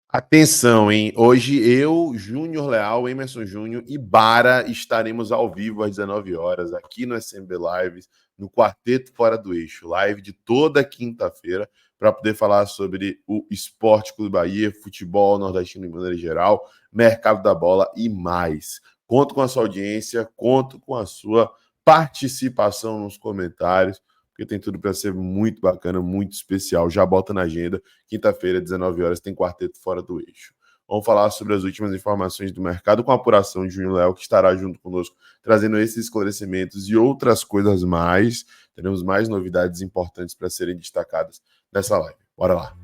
Atenção, hein? Hoje eu, Júnior Leal, Emerson Júnior e Bara estaremos ao vivo às 19 horas aqui no SMB Lives, no Quarteto Fora do Eixo, live de toda quinta-feira, para poder falar sobre o Esporte Clube Bahia, futebol nordestino de maneira geral, mercado da bola e mais. Conto com a sua audiência, conto com a sua participação nos comentários, porque tem tudo para ser muito bacana, muito especial. Já bota na agenda. Quinta-feira, 19 horas, tem Quarteto Fora do Eixo. Vamos falar sobre as últimas informações do mercado com a apuração de Júnior Léo, que estará junto conosco, trazendo esses esclarecimentos e outras coisas mais. Teremos mais novidades importantes para serem destacadas nessa live. Bora lá.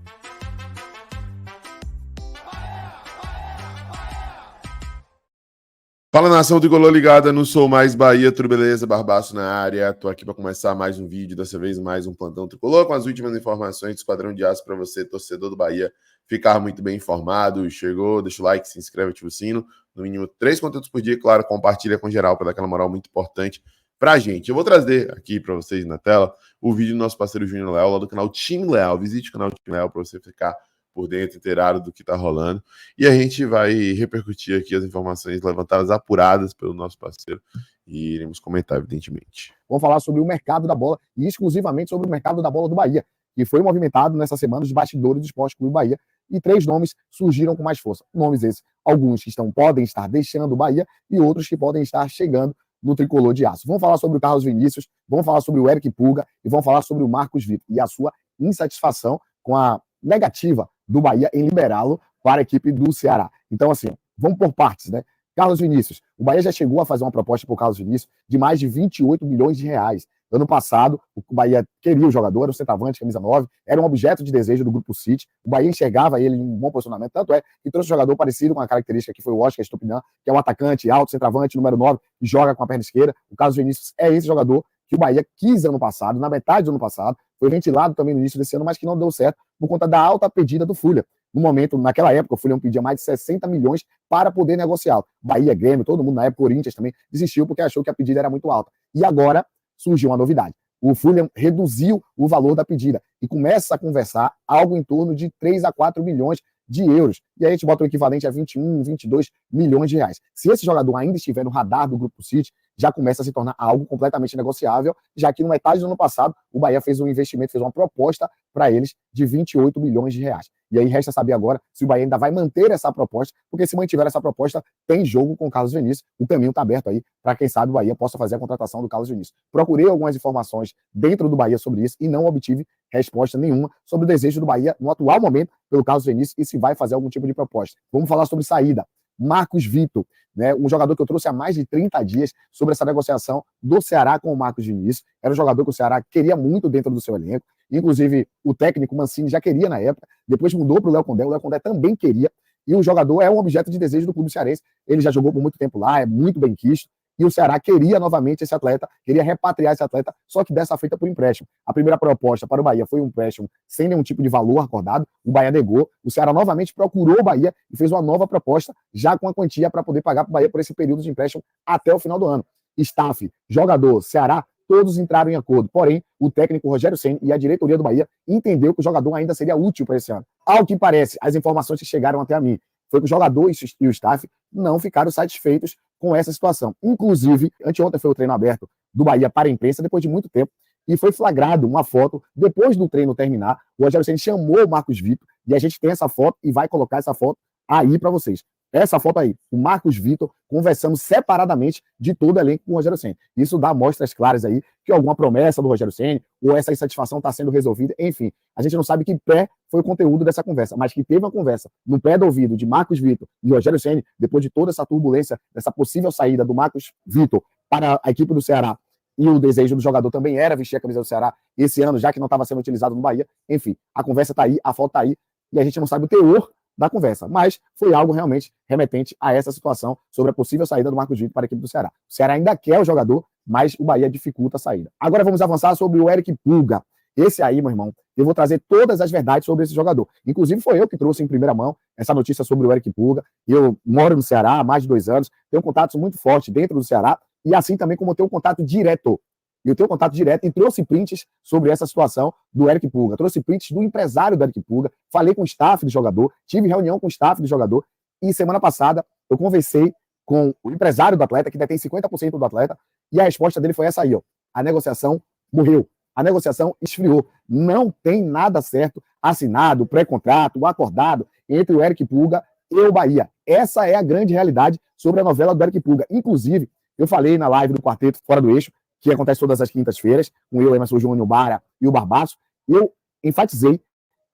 Fala, nação tricolor ligada no Sou Mais Bahia, tudo beleza? Barbaço na área. Tô aqui para começar mais um vídeo, dessa vez mais um plantão tricolor com as últimas informações do Esquadrão de Aço para você, torcedor do Bahia, ficar muito bem informado. Chegou, deixa o like, se inscreve, ativa o sino. No mínimo 3 conteúdos por dia, claro, compartilha com geral para dar aquela moral muito importante pra gente. Eu vou trazer aqui para vocês na tela o vídeo do nosso parceiro Júnior Leal, lá do canal Time Leal. Visite o canal Time Leal para você ficar por dentro, inteirado do que está rolando. E a gente vai repercutir aqui as informações levantadas, apuradas pelo nosso parceiro, e iremos comentar, evidentemente. Vamos falar sobre o mercado da bola, e exclusivamente sobre o mercado da bola do Bahia, que foi movimentado nessa semana dos bastidores do Esporte Clube Bahia, e 3 nomes surgiram com mais força. Nomes esses, alguns que podem estar deixando o Bahia, e outros que podem estar chegando no tricolor de aço. Vamos falar sobre o Carlos Vinícius, vamos falar sobre o Eric Pulga, e vamos falar sobre o Marcos Vitor, e a sua insatisfação com a negativa do Bahia em liberá-lo para a equipe do Ceará. Então, assim, vamos por partes, né? Carlos Vinícius. O Bahia já chegou a fazer uma proposta para o Carlos Vinícius de mais de 28 milhões de reais. Ano passado, o Bahia queria o jogador, era o centroavante, camisa 9, era um objeto de desejo do Grupo City. O Bahia enxergava ele em um bom posicionamento, tanto é que trouxe um jogador parecido com a característica que foi o Oscar Estupinan, que é um atacante alto, centroavante, número 9, que joga com a perna esquerda. O Carlos Vinícius é esse jogador que o Bahia quis ano passado, na metade do ano passado, foi ventilado também no início desse ano, mas que não deu certo por conta da alta pedida do Fulham. No momento, naquela época, o Fulham pedia mais de 60 milhões para poder negociá-lo. Bahia, Grêmio, todo mundo na época, Corinthians também, desistiu porque achou que a pedida era muito alta. E agora surgiu uma novidade. O Fulham reduziu o valor da pedida e começa a conversar algo em torno de 3 a 4 milhões de euros. E aí a gente bota o equivalente a 21, 22 milhões de reais. Se esse jogador ainda estiver no radar do Grupo City, já começa a se tornar algo completamente negociável, já que no metade do ano passado, o Bahia fez um investimento, fez uma proposta para eles de 28 milhões de reais. E aí resta saber agora se o Bahia ainda vai manter essa proposta, porque se mantiver essa proposta, tem jogo com o Carlos Vinícius. O caminho está aberto aí para quem sabe o Bahia possa fazer a contratação do Carlos Vinícius. Procurei algumas informações dentro do Bahia sobre isso e não obtive resposta nenhuma sobre o desejo do Bahia no atual momento pelo Carlos Vinícius e se vai fazer algum tipo de proposta. Vamos falar sobre saída. Marcos Vitor, né, um jogador que eu trouxe há mais de 30 dias sobre essa negociação do Ceará com o Marcos Vinícius. Era um jogador que o Ceará queria muito dentro do seu elenco. Inclusive, o técnico Mancini já queria na época, depois mudou para o Léo Condé também queria, e o jogador é um objeto de desejo do clube cearense. Ele já jogou por muito tempo lá, é muito bem quisto, e o Ceará queria novamente esse atleta, queria repatriar esse atleta, só que dessa feita por empréstimo. A primeira proposta para o Bahia foi um empréstimo sem nenhum tipo de valor acordado, o Bahia negou, o Ceará novamente procurou o Bahia e fez uma nova proposta, já com a quantia para poder pagar para o Bahia por esse período de empréstimo até o final do ano. Staff, jogador, Ceará, todos entraram em acordo. Porém, o técnico Rogério Ceni e a diretoria do Bahia entendeu que o jogador ainda seria útil para esse ano. Ao que parece, as informações que chegaram até a mim foi que o jogador e o staff não ficaram satisfeitos com essa situação. Inclusive, anteontem foi o treino aberto do Bahia para a imprensa, depois de muito tempo, e foi flagrado uma foto, depois do treino terminar, o Rogério Ceni chamou o Marcos Vitor, e a gente tem essa foto e vai colocar essa foto aí para vocês. Essa foto aí, o Marcos Vitor conversando separadamente de todo o elenco com o Rogério Ceni. Isso dá mostras claras aí que alguma promessa do Rogério Ceni ou essa insatisfação está sendo resolvida. Enfim, a gente não sabe que pé foi o conteúdo dessa conversa, mas que teve uma conversa no pé do ouvido de Marcos Vitor e Rogério Ceni, depois de toda essa turbulência, dessa possível saída do Marcos Vitor para a equipe do Ceará, e o desejo do jogador também era vestir a camisa do Ceará esse ano, já que não estava sendo utilizado no Bahia. Enfim, a conversa está aí, a foto está aí, e a gente não sabe o teor da conversa, mas foi algo realmente remetente a essa situação sobre a possível saída do Marcos Vitor para a equipe do Ceará. O Ceará ainda quer o jogador, mas o Bahia dificulta a saída. Agora vamos avançar sobre o Eric Pulga. Esse aí, meu irmão, eu vou trazer todas as verdades sobre esse jogador. Inclusive foi eu que trouxe em primeira mão essa notícia sobre o Eric Pulga. Eu moro no Ceará há mais de 2 anos, tenho contatos muito fortes dentro do Ceará, e assim também como tenho um contato direto E eu tenho contato direto e trouxe prints sobre essa situação do Eric Pulga. Trouxe prints do empresário do Eric Pulga. Falei com o staff do jogador. Tive reunião com o staff do jogador. E semana passada eu conversei com o empresário do atleta, que detém 50% do atleta. E a resposta dele foi essa aí, ó. A negociação morreu. A negociação esfriou. Não tem nada certo assinado, pré-contrato, acordado entre o Eric Pulga e o Bahia. Essa é a grande realidade sobre a novela do Eric Pulga. Inclusive, eu falei na live do Quarteto Fora do Eixo, que acontece todas as quintas-feiras, com eu, Emerson Júnior, Bara e o Barbaço, eu enfatizei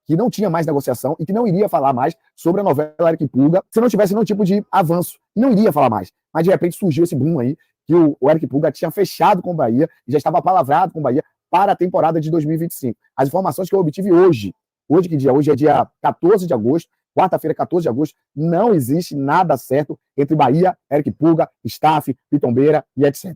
que não tinha mais negociação e que não iria falar mais sobre a novela Eric Pulga se não tivesse nenhum tipo de avanço. Não iria falar mais. Mas, de repente, surgiu esse boom aí, que o Eric Pulga tinha fechado com o Bahia e já estava palavrado com o Bahia para a temporada de 2025. As informações que eu obtive hoje que dia? Hoje é dia 14 de agosto, quarta-feira, 14 de agosto, não existe nada certo entre Bahia, Eric Pulga, staff, Pitombeira e etc.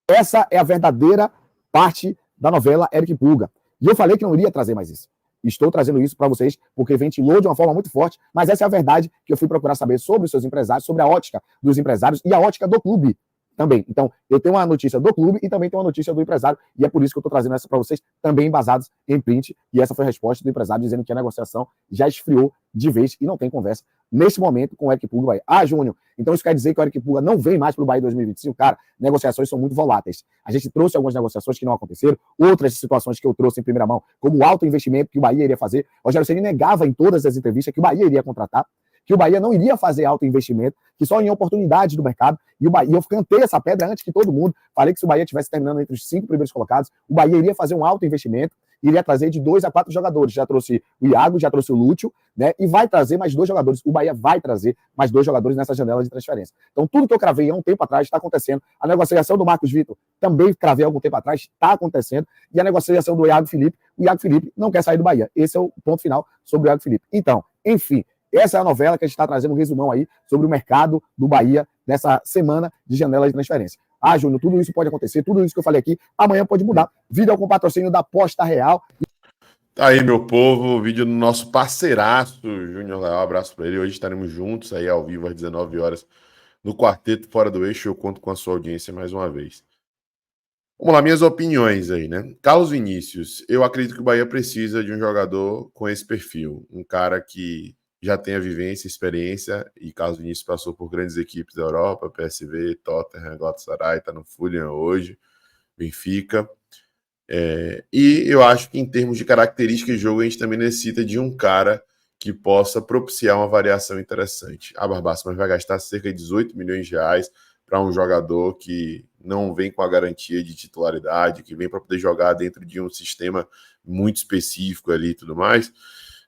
Essa é a verdadeira parte da novela Eric Pulga. E eu falei que não iria trazer mais isso. Estou trazendo isso para vocês porque ventilou de uma forma muito forte, mas essa é a verdade que eu fui procurar saber sobre os seus empresários, sobre a ótica dos empresários e a ótica do clube também. Então, eu tenho uma notícia do clube e também tenho uma notícia do empresário, e é por isso que eu estou trazendo essa para vocês, também embasados em print, e essa foi a resposta do empresário dizendo que a negociação já esfriou de vez e não tem conversa nesse momento com o Eric Pulga. Ah, Júnior, então isso quer dizer que o Eric Pulga não vem mais para o Bahia 2025? Cara, negociações são muito voláteis. A gente trouxe algumas negociações que não aconteceram, outras situações que eu trouxe em primeira mão, como o alto investimento que o Bahia iria fazer. O Rogério Ceni negava em todas as entrevistas que o Bahia iria contratar, que o Bahia não iria fazer alto investimento, que só em oportunidades do mercado, e eu cantei essa pedra antes que todo mundo, falei que se o Bahia estivesse terminando entre os 5 primeiros colocados, o Bahia iria fazer um alto investimento, iria trazer de 2 a 4 jogadores, já trouxe o Iago, já trouxe o Lúcio, né, e vai trazer mais 2 jogadores, o Bahia vai trazer mais 2 jogadores nessa janela de transferência. Então tudo que eu cravei há um tempo atrás está acontecendo, a negociação do Marcos Vitor também cravei há algum tempo atrás, está acontecendo, e a negociação do Iago Felipe, o Iago Felipe não quer sair do Bahia, esse é o ponto final sobre o Iago Felipe. Então, enfim, essa é a novela que a gente está trazendo um resumão aí sobre o mercado do Bahia nessa semana de janela de transferência. Ah, Júnior, tudo isso pode acontecer, tudo isso que eu falei aqui, amanhã pode mudar. Vídeo com patrocínio da Posta Real. Tá aí, meu povo, vídeo do nosso parceiraço, Júnior Leal, abraço para ele. Hoje estaremos juntos aí ao vivo às 19 horas no Quarteto Fora do Eixo. Eu conto com a sua audiência mais uma vez. Vamos lá, minhas opiniões aí, né? Carlos Vinícius, eu acredito que o Bahia precisa de um jogador com esse perfil, um cara que já tem a vivência, experiência, e Carlos Vinícius passou por grandes equipes da Europa, PSV, Tottenham, Galatasaray, está no Fulham hoje, Benfica. E eu acho que em termos de características de jogo, a gente também necessita de um cara que possa propiciar uma variação interessante. A Barbaço vai gastar cerca de 18 milhões de reais para um jogador que não vem com a garantia de titularidade, que vem para poder jogar dentro de um sistema muito específico ali e tudo mais.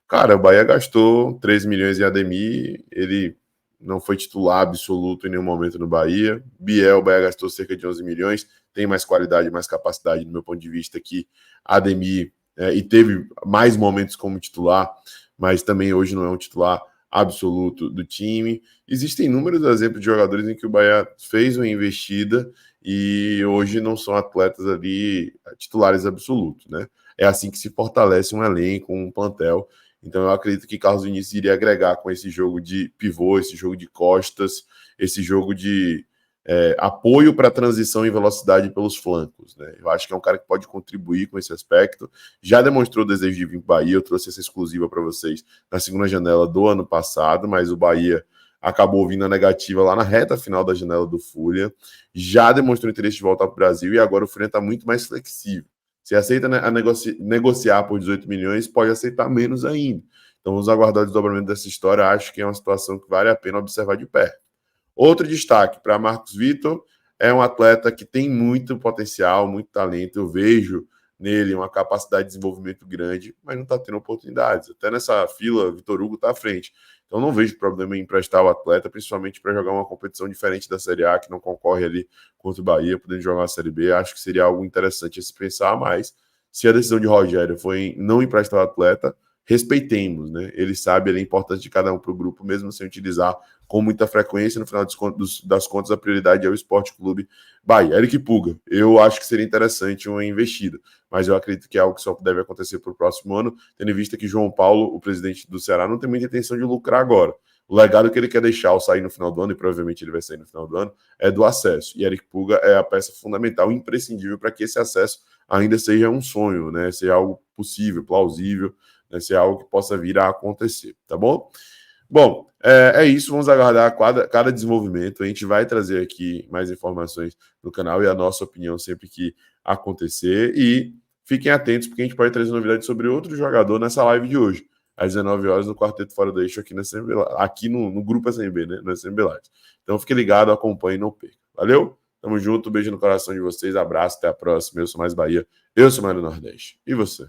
Cara, o Bahia gastou 13 milhões em Ademir, ele não foi titular absoluto em nenhum momento no Bahia. Biel, o Bahia gastou cerca de 11 milhões, tem mais qualidade, mais capacidade, do meu ponto de vista, que Ademir, e teve mais momentos como titular, mas também hoje não é um titular absoluto do time. Existem inúmeros exemplos de jogadores em que o Bahia fez uma investida e hoje não são atletas ali titulares absolutos, né? É assim que se fortalece um elenco, um plantel. Então eu acredito que Carlos Vinícius iria agregar com esse jogo de pivô, esse jogo de costas, esse jogo de apoio para transição e velocidade pelos flancos, né? Eu acho que é um cara que pode contribuir com esse aspecto. Já demonstrou o desejo de vir para o Bahia, eu trouxe essa exclusiva para vocês na segunda janela do ano passado, mas o Bahia acabou vindo a negativa lá na reta final da janela do Fulham, já demonstrou interesse de voltar para o Brasil e agora o Fulham está muito mais flexível. Se aceita negociar por 18 milhões, pode aceitar menos ainda. Então vamos aguardar o desdobramento dessa história. Acho que é uma situação que vale a pena observar de perto. Outro destaque para Marcos Vitor, é um atleta que tem muito potencial, muito talento. Eu vejo nele uma capacidade de desenvolvimento grande, mas não está tendo oportunidades. Até nessa fila, Vitor Hugo está à frente. Então não vejo problema em emprestar o atleta, principalmente para jogar uma competição diferente da Série A, que não concorre ali contra o Bahia, podendo jogar a Série B. Acho que seria algo interessante a se pensar, mas se a decisão de Rogério foi em não emprestar o atleta, respeitemos, né? Ele sabe a importância de cada um para o grupo, mesmo sem utilizar com muita frequência. No final das contas, a prioridade é o Esporte Clube Bahia. Eric Pulga, eu acho que seria interessante uma investida, mas eu acredito que é algo que só deve acontecer para o próximo ano, tendo em vista que João Paulo, o presidente do Ceará, não tem muita intenção de lucrar agora. O legado que ele quer deixar ao sair no final do ano, e provavelmente ele vai sair no final do ano, é do acesso. E Eric Puga é a peça fundamental, imprescindível para que esse acesso ainda seja um sonho, né? Seja algo possível, plausível, né? Seja algo que possa vir a acontecer, tá bom? Bom, é isso, vamos aguardar cada desenvolvimento, a gente vai trazer aqui mais informações no canal e a nossa opinião sempre que acontecer, e fiquem atentos porque a gente pode trazer novidades sobre outro jogador nessa live de hoje, às 19 horas no Quarteto Fora do Eixo, aqui no grupo SMB, né, no SMB Live. Então fique ligado, acompanhe e não perca. Valeu? Tamo junto, beijo no coração de vocês, abraço, até a próxima, eu sou Mais Bahia, eu sou Mais do Nordeste. E você?